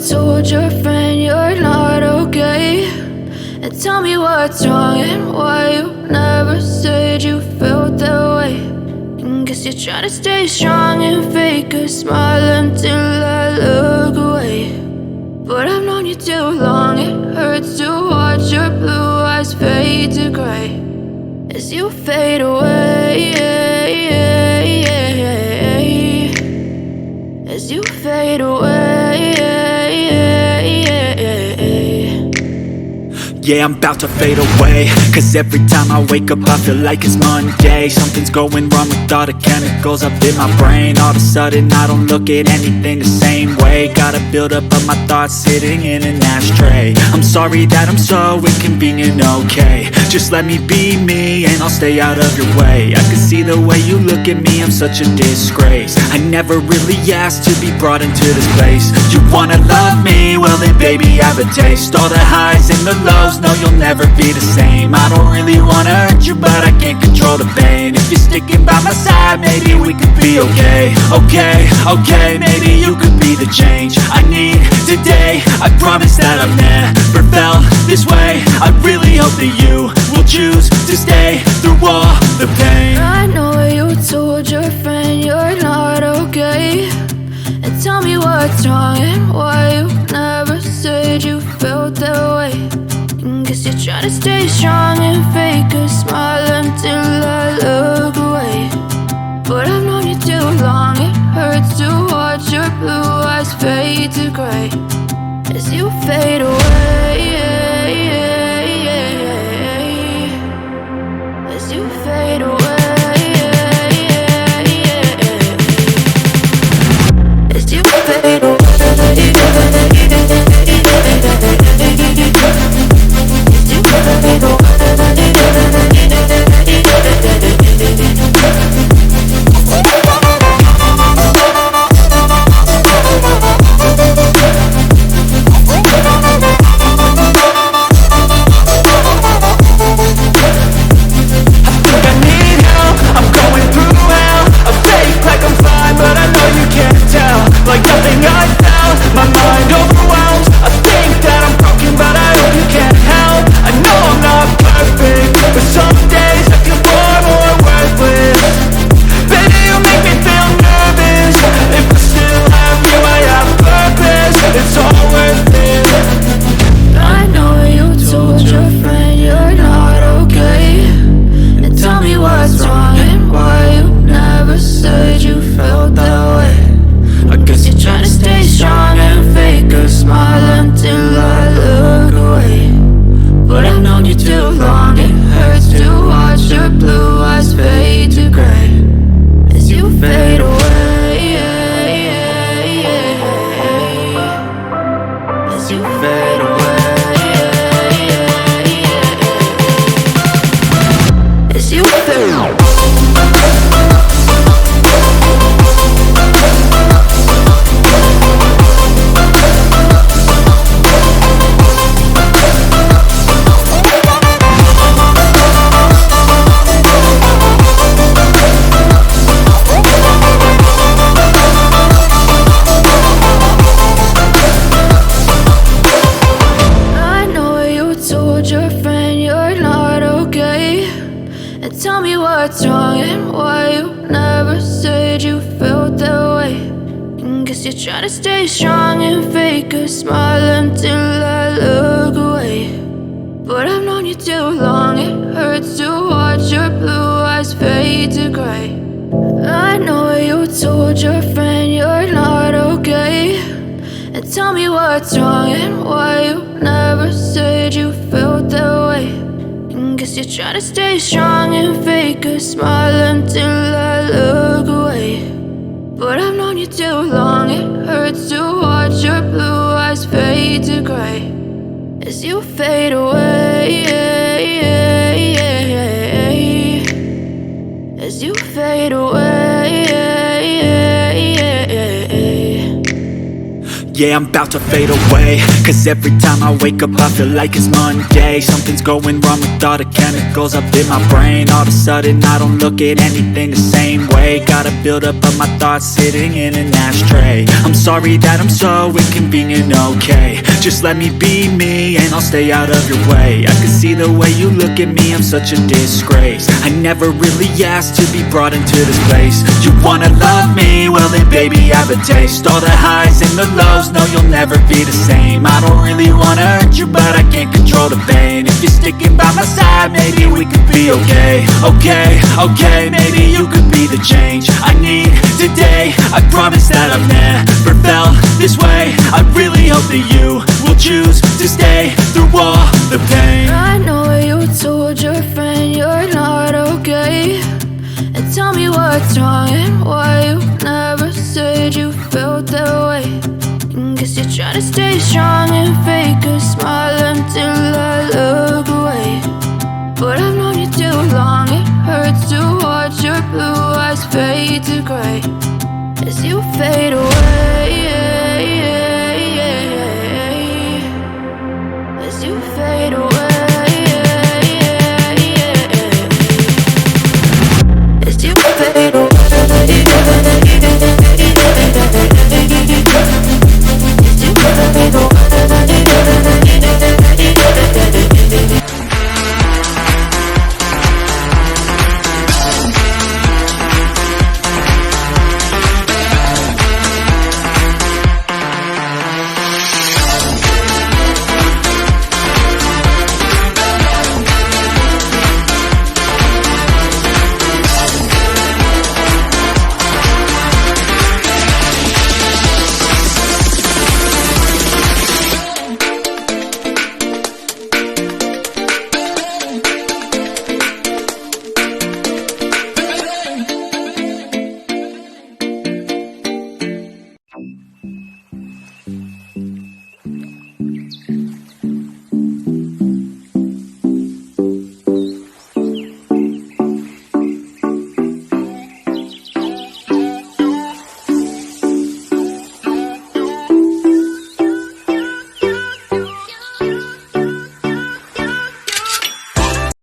told your friend you're not okay, and tell me what's wrong and why you never said you felt that way. And guess you're trying to stay strong and fake a smile until I look away. But I've known you too long, it hurts to watch your blue eyes fade to gray as you fade away, as you fade away. Yeah, I'm about to fade away, cause every time I wake up I feel like it's Monday. Something's going wrong with all the chemicals up in my brain. All of a sudden I don't look at anything the same way. Gotta build up of my thoughts sitting in an ashtray. I'm sorry that I'm so inconvenient, okay. Just let me be me and I'll stay out of your way. I can see the way you look at me, I'm such a disgrace. I never really asked to be brought into this place. You wanna love me? Well then baby have a taste. All the highs and the lows, no, you'll never be the same. I don't really wanna hurt you, but I can't control the pain. If you're sticking by my side, maybe we could be okay. Okay, maybe you could be the change I need today. I promise that I've never felt this way. I really hope that you will choose to stay through all the pain. I know you told your friend you're not okay, and tell me what's wrong and why you never said you felt that way. Guess you're trying to stay strong and fake a smile until I look away. But I've known you too long, it hurts to watch your blue eyes fade to gray as you fade away, as you fade away, as you fade away. Tell me what's wrong and why you never said you felt that way. And guess you're trying to stay strong and fake a smile until I look away. But away. I know you told your friend you're not okay, and tell me what's wrong and why you never said you felt that way. And guess you're trying to stay strong and fake a smile until I look away. But I've known you too long, it hurts to watch your blue eyes fade to gray as you fade away, as you fade away. Yeah, I'm about to fade away, cause every time I wake up I feel like it's Monday. Something's going wrong with all the chemicals up in my brain. All of a sudden I don't look at anything the same way. Got a buildup of my thoughts sitting in an ashtray. I'm sorry that I'm so inconvenient, okay. Just let me be me and I'll stay out of your way. I can see the way you look at me, I'm such a disgrace. I never really asked to be brought into this place. You wanna love me? Well then baby have a taste. All the highs and the lows, no, you'll never be the same. I don't really wanna hurt you, but I can't control the pain. If you're sticking by my side, maybe we could be okay. Okay, maybe you could be the change I need today. I promise that I've never felt this way. I really hope that you will choose to stay through all the pain. I know you told your friend you're not okay, and tell me what's wrong and why you never said you felt that way. Guess you're trying to stay strong and fake a smile until I look away. But I've known you too long, it hurts to watch your blue eyes fade to gray as you fade away, as you fade away, as you fade away.